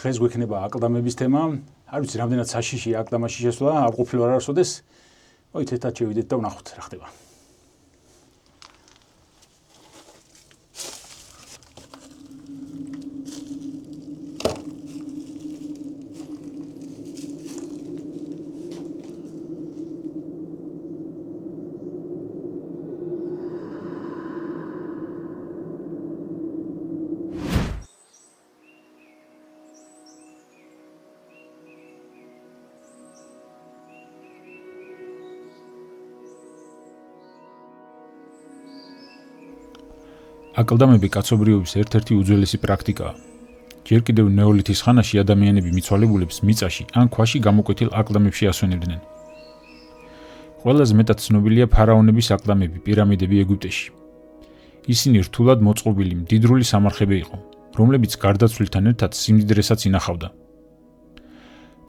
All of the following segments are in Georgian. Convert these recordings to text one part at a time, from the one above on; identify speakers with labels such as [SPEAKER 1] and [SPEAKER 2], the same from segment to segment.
[SPEAKER 1] დღეს გვექნება აკლდამების თემა. არ ვიცი, რამდენად საშიშია აკლდამაში შესვლა, არ ყოფილი ვარ არასოდეს. მოით ერთად შევიდეთ და ვნახოთ რა ხდება. აკლდამები კაცობრიობის ერთ-ერთი უძველესი პრაქტიკაა. ჯერ კიდევ ნეოლითის ხანაში ადამიანები მიცვალებულებს მიწაში ან ქვაში გამოკვეთილ აკლდამებში ასვენებდნენ. ყველაზე მეტად ცნობილია ფარაონების აკლდამები, პირამიდები ეგვიპტეში. ისინი რთულად მოწყობილი მდიდრული სამარხები იყო, რომლებიც გარდაცვლილთან ერთად სიმდიდრესაც ინახავდა.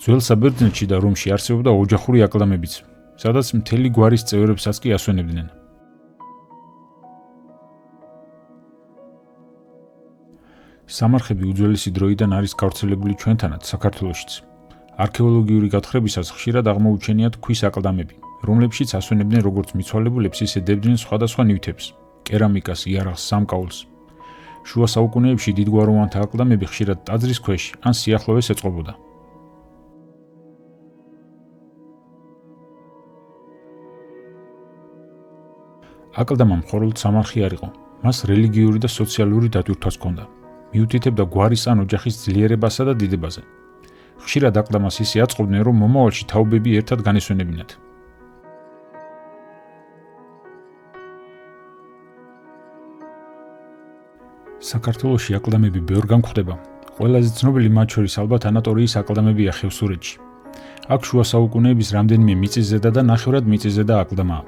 [SPEAKER 1] ძველ საბერძნეთში და რომში არსებობდა ოჯახური აკლდამებიც, სადაც მთელი გვარის წევრებსაც კი ასვენებდნენ. სამარხები უძველესი დროიდან არის გავრცელებული ჩვენთანაც საქართველოშიც. არქეოლოგიური გათხრებისას ხშირად აღმოუჩენიათ ქვის აკლდამები, რომლებშიც ასვენებდნენ როგორც მიცვალებულებს, ისე დებდნენ სხვადასხვა ნივთებს, კერამიკას, იარაღს, სამკაულს. შუა საუკუნეებში დიდგვაროვანთა აკლდამები ხშირად ტაძრის ქვეშ ან სიახლოვეს ეწყობოდა. აკლდამა მხოლოდ სამარხი არ იყო, მას რელიგიური და სოციალური დატვირთვაც ჰქონდა. მიუთითებდა გვარის ან ოჯახის ძლიერებასა და დიდებაზე. ხშირად აკლდამას ისე აწყობდნენ, რომ მომავალში თაობები ერთად განესვენებინათ. საქართველოში აკლდამები ბევრგან გვხვდება. ყველაზე ცნობილი მათ შორის ალბათ ანატორიის აკლდამებია ხევსურეთში. აქ შუა საუკუნეების რამდენიმე მიწისზედა და ნახევრად მიწისზედა აკლდამაა.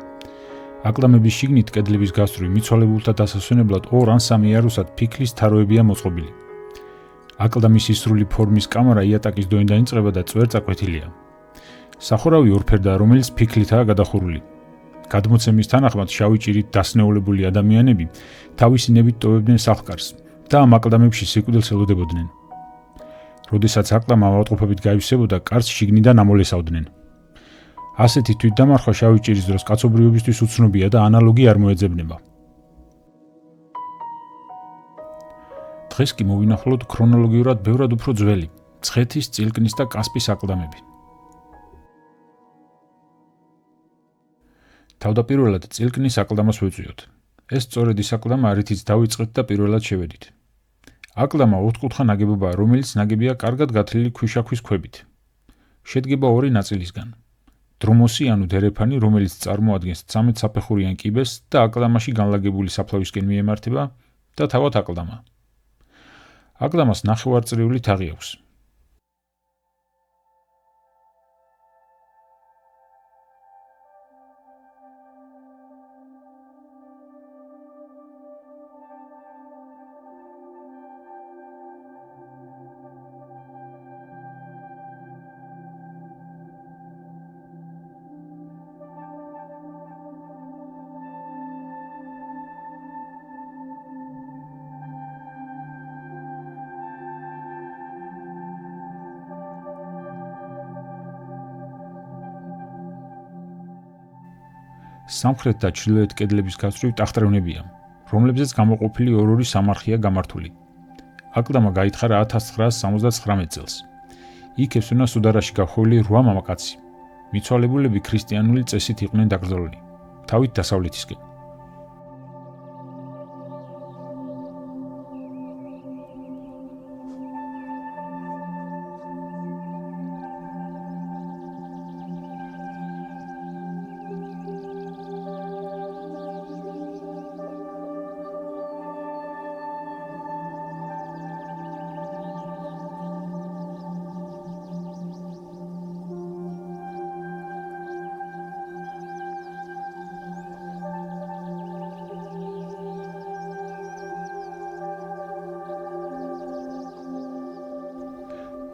[SPEAKER 1] აკლდამების შიგნით კედლების გასწვრივ მიცვალებულთა დასასვენებლად 2 ან 3 იარუსად ფიქლის თაროებია მოწყობილი. აკლდამის ისრული ფორმის კამარა იატაკის დონიდან იწყება და წვერწაკვეთილია. სახურავი ორფერდაა, რომელიც ფიქლითაა გადახურული. გადმოცემის თანახმად შავი ჭირით დასნეულებული ადამიანები თავისი ნებით ტოვებდნენ სახლკარს და ამ აკლდამებში სიკვდილს ელოდებოდნენ. როდესაც აკლდამა ავადმყოფობით გაივსებოდა, კარს შიგნიდან ამოლესავდნენ. ასეთი თვითდამარხვა შავი ჭირის დროს კაცობრიობისთვის უცნობია და ანალოგი არ მოეძებნება. დღეს კი მოვინახულოთ ქრონოლოგიურად ბევრად უფრო ძველი, მცხეთის, წილკნის და კასპის აკლდამები. თავდაპირველად წილკნის აკლდამას ვეწვიოთ. ეს სწორედ ის აკლდამა, რითიც დავიწყეთ და პირველად შევედით. აკლდამა ოთხკუთხა ნაგებობაა, რომელიც ნაგებია კარგად გათლილი ქვიშაქვის ქვებით. შედგება 2 ნაწილისგან. დრომოსი ანუ დერეფანი, რომელიც წარმოადგენს 13 საფეხურიან კიბეს და აკლდამაში განლაგებული საფლავისკენ მიემართება და თავად აკლდამა. აკლდამას ნახევარწრიული თაღი აქვს. სამხრეთ და ჩრდილოეთ კედლების გასწვრივ ტახტრევნებია, რომლებზეც გამოყოფილი 2 სამარხია გამართული. აკლდამა გაითხარა 1979 წელს. იქ ესვენა სუდარაში გახვეული 8 მამაკაცი. მიცვალებულები ქრისტიანული წესით იყვნენ დაკრძალული, თავით დასავლეთისკენ.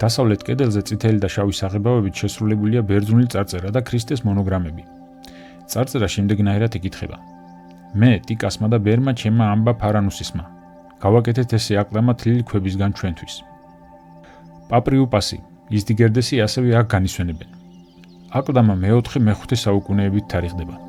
[SPEAKER 1] დასავლეთ კედელზე წითელი და შავი საღებავებით შესრულებულია ბერძნული წარწერა და ქრისტეს მონოგრამები. წარწერა შემდეგნაირად იკითხება: მე, ტიკასმა და ბერმა ჩემმა ამბა ფარანუსისმა. გავაკეთეთ ესე აკლდამა თლილი ქვებისგან ჩვენთვის. პაპრიუპასი, იზდიგერდესი ასევე აქ განისვენებენ. აკლდამა მე-4-მე-5 საუკუნეებით თარიღდება.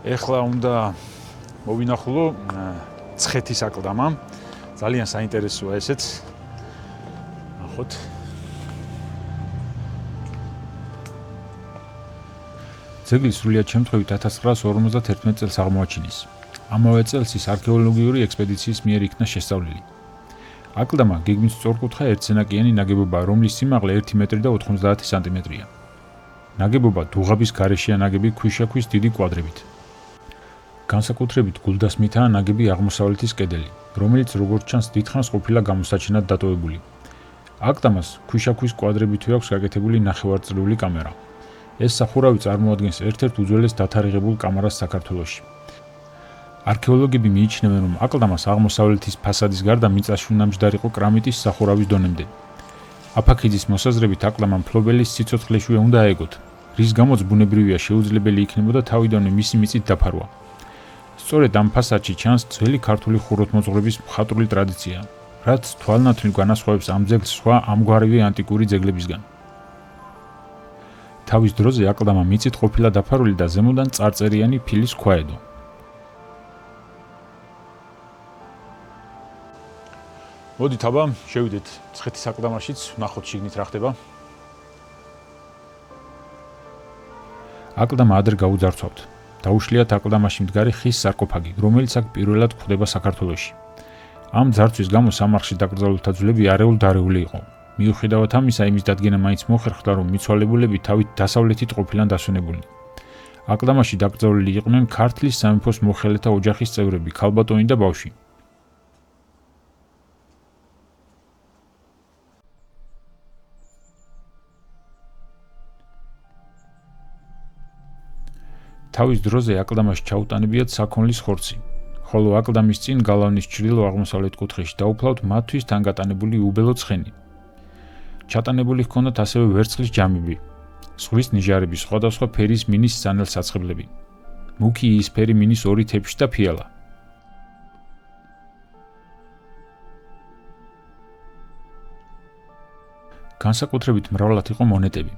[SPEAKER 1] ეხლა უნდა მოვინახულო ცხეთის აკლდამა. ძალიან საინტერესოა ესეც. ნახოთ. ძეგლი სრულიად შემთხვევით 1951 წელს აღმოაჩინეს. ამავე წელს ის არქეოლოგიური ექსპედიციის მიერ იქნა შესწავლილი. აკლდამა გეგმით სწორკუთხა ერთსენაკიანი ნაგებობაა, რომლის სიმაღლე 1 მეტრი და 90 სანტიმეტრია. ნაგებობა დუღაბის გარეშეა ნაგები ქვიშაქვის დიდი კვადრებით. განსაკუთრებით გულდასმითაა ნაგები აღმოსავლეთის კედელი, რომელიც როგორც ჩანს დიდხანს ყოფილა გამოსაჩენად დატოვებული. აკლდამას ქვიშაქვის კვადრებითვე აქვს გაკეთებული ნახევარწრიული კამარა. ეს სახურავი წარმოადგენს ერთ-ერთ უძველეს დათარიღებულ კამარას საქართველოში. არქეოლოგები მიიჩნევენ, რომ აკლდამას აღმოსავლეთის ფასადის გარდა მიწაში უნდა მჯდარიყო კრამიტის სახურავის დონემდე. აფაქიძის მოსაზრებით აკლდამა მფლობელის სიცოცხლეშივე უნდა აეგოთ, რის გამოც ბუნებრივია შეუძლებელი იქნებოდა თავიდანვე მისი მიწით დაფარვა. სწორედ ამ ფასადში ჩანს ძველი ქართული ხუროთმოძღვრების მხატვრული ტრადიცია, რაც თვალნათვლივ განასხვავებს ამ ძეგლს სხვა ამგვარივე ანტიკური ძეგლებისგან. თავის დროზე აკლდამა მიწით ყოფილა დაფარული და ზემოდან წარწერიანი ფილის ქვა ედო. მოდით აბა, შევიდეთ ცხეთის აკლდამაშიც, ვნახოთ შიგნით რა ხდება. აკლდამა ადრე გაუძარცვავთ. დაუშლიათ აკლდამაში მდგარი ხის სარკოფაგი, რომელიც აქ პირველად გვხვდება საქართველოში. ამ ძარცვის გამო სამარხში დაკრძალულთა ძვლები არეულ-დარეული იყო. მიუხედავად ამისა, იმის დადგენა მაინც მოხერხდა, რომ მიცვალებულები თავით დასავლეთით ყოფილან დასვენებულნი. აკლდამაში დაკრძალული იყვნენ ქართლის სამეფოს მოხელეთა ოჯახის წევრები, ქალბატონი და ბავშვი. თავის დროზე აკლდამაში ჩაუტანებიათ საქონლის ხორცი, ხოლო აკლდამის წინ გალავნის ჩრდილო-აღმოსავლეთ კუთხეში დაუფლავთ მათთვის თანგატანებული უბელო ცხენი. ჩატანებული ჰქონდათ ასევე ვერცხლის ჯამები, ზღვის ნიჟარები, სხვადასხვა ფერის მინის სანელსაცხებლები, მუქი იისფერი მინის 2 თეფში და ფიალა. განსაკუთრებით მრავლად იყო მონეტები.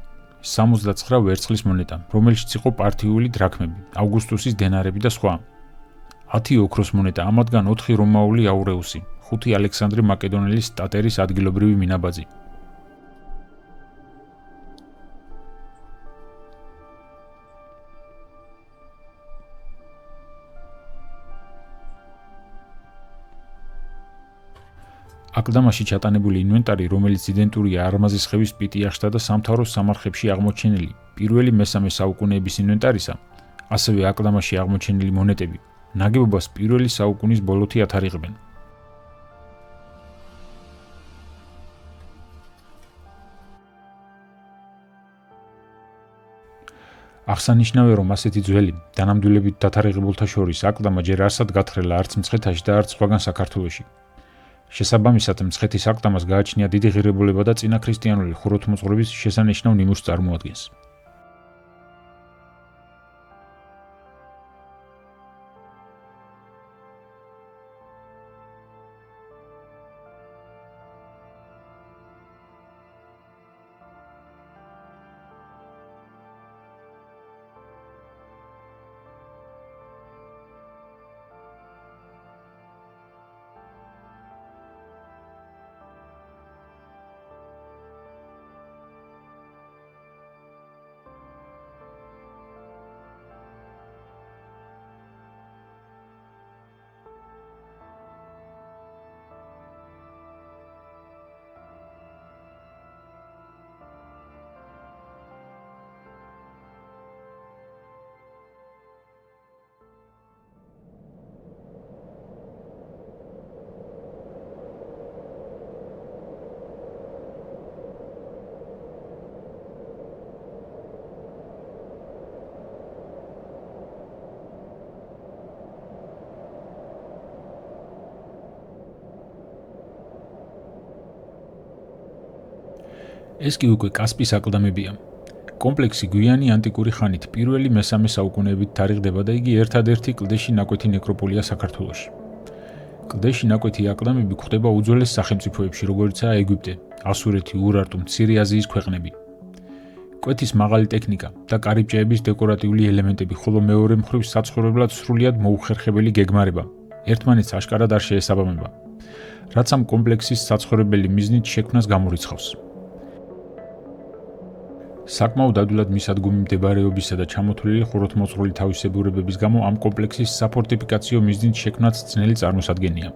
[SPEAKER 1] 69 ვერცხლის მონეტა, რომელშიც იყო პართიული დრაქმები, ავგუსტუსის დენარები და სხვა. 10 ოქროს მონეტა, ამათგან 4 რომაული აურეუსი, 5 ალექსანდრე მაკედონელის სტატერის ადგილობრივი მინაბაძი. აკლდამაში ჩატანებული ინვენტარი, რომელიც იდენტურია არმაზის ხევის პიტიახშთა და სამთავროს სამარხებში აღმოჩენილი პირველი მე-3 საუკუნეების ინვენტარისა, ასევე აკლდამაში აღმოჩენილი მონეტები, ნაგებობას პირველი საუკუნის ბოლოთი ათარიღებენ. აღსანიშნავია, რომ ასეთი ძველი, დანამდვილებით დათარიღებულთა შორის აკლდამა ჯერ არსად გათხრელა არც მცხეთაში და არც სხვაგან საქართველოში. შესაბამისად, მცხეთის აკლდამას გააჩნია დიდი ღირებულება და წინაქრისტიანული ხუროთმოძღვრების შესანიშნავ ნიმუშს წარმოადგენს. ეს კი უკვე კასპის აკლდამებია. კომპლექსი გვიანი ანტიკური ხანით პირველი მესამე საუკუნეებით თარიღდება და იგი ერთადერთი კლდეში ნაკვეთი ნეკროპოლია საქართველოში. კლდეში ნაკვეთი აკლდამები გვხვდება უძველეს სახელმწიფოებში, როგორიცაა ეგვიპტე, ასურეთი, ურარტუ, მცირე აზიის ქვეყნები. კვეთის მაღალი ტექნიკა და კარიბჭეების დეკორატიული ელემენტები, ხოლო მეორე მხრივ საცხოვრებლად სრულიად მოუხერხებელი გეგმარება ერთმანეთს აშკარად არ შეესაბამება, რაც ამ კომპლექსის საცხოვრებელი მიზნით შექმნას გამორიცხავს. საკმაოდ ადვილად მისადგომი მდებარეობისა და ჩამოთვლილი ხუროთმოძღვრული თავისებურებების გამო ამ კომპლექსის საფორტიფიკაციო მიზნით შექმნაც ძნელი წარმოსადგენია.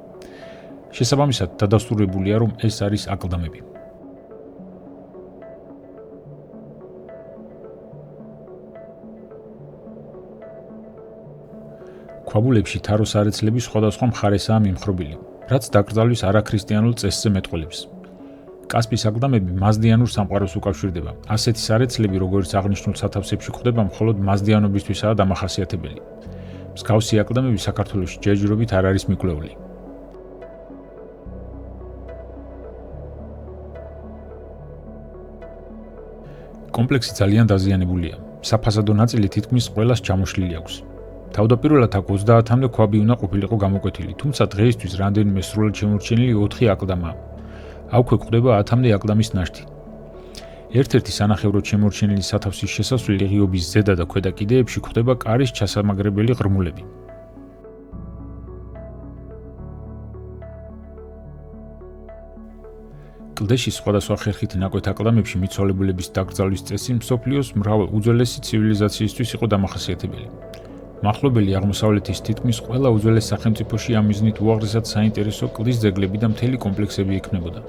[SPEAKER 1] შესაბამისად, დადასტურებულია, რომ ეს არის აკლდამები. ქვაბულებში თაროსარეცლების სხვადასხვა მხარესაა მიმხრობილი, რაც დაკრძალვის არაქრისტიანულ წესზე მეტყველებს. კასპის აკლდამები მაზდიანურ სამყაროს უკავშირდება. ასეთი სარეცლები, როგორც აღნიშნულ სათავსებში გვხვდება, მხოლოდ მაზდიანობისთვისაა დამახასიათებელი. მსგავსი აკლდამები საქართველოში ჯერჯერობით არ არის მიკვლეული. კომპლექსი ძალიან დაზიანებულია. საფასადო ნაწილი თითქმის ყველას ჩამოშლილი აქვს. თავდაპირველად აქ 30-მდე ქვაბი უნდა ყოფილიყო გამოკვეთილი, თუმცა დღეისთვის რამდენიმე სრულად შემორჩენილი 4 აკლდამაა. აქვე გვხვდება 10-მდე აკლდამის ნაშთი. ერთ-ერთი სანახევროდ შემორჩენილი სათავსის შესასვლელი ღიობის ზედა და ქვედა კიდეებში გვხვდება კარის ჩასამაგრებელი ღრმულები. კლდეში სხვადასხვა ხერხით ნაკვეთ აკლდამებში მიცვალებულების დაკრძალვის წესი მსოფლიოს მრავალ უძველესი ცივილიზაციისთვის იყო დამახასიათებელი. მახლობელი აღმოსავლეთის თითქმის ყველა უძველეს სახელმწიფოში ამ მიზნით უაღრესად საინტერესო კლდის ძეგლები და მთელი კომპლექსები ექნებოდა.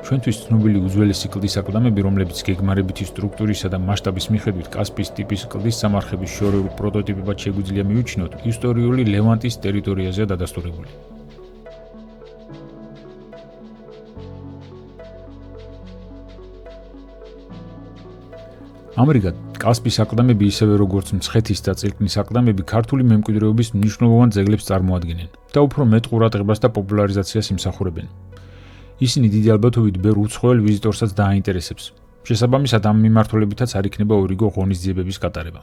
[SPEAKER 1] ჩვენთვის ცნობილი უძველესი კლდის აკლდამები, რომლებიც გეგმარებითი სტრუქტურისა და მასშტაბის მიხედვით კასპის ტიპის კლდის სამარხების შორეულ პროტოტიპებად შეგვიძლია მივიჩნიოთ, ისტორიული ლევანტის ტერიტორიაზეა დადასტურებული. ამრიგად, კასპის აკლდამები ისევე როგორც მცხეთის და წილკნის აკლდამები ქართული მემკვიდრეობის მნიშვნელოვან ძეგლებს წარმოადგენენ და უფრო მეტ ყურადღებას და პოპულარიზაციას იმსახურებენ. ისინი დიდი ალბათობით ბევრ უცხოელ ვიზიტორსაც დააინტერესებს. შესაბამისად, ამ მიმართულებითაც არ იქნება ორიგო ღონისძიებების გატარება.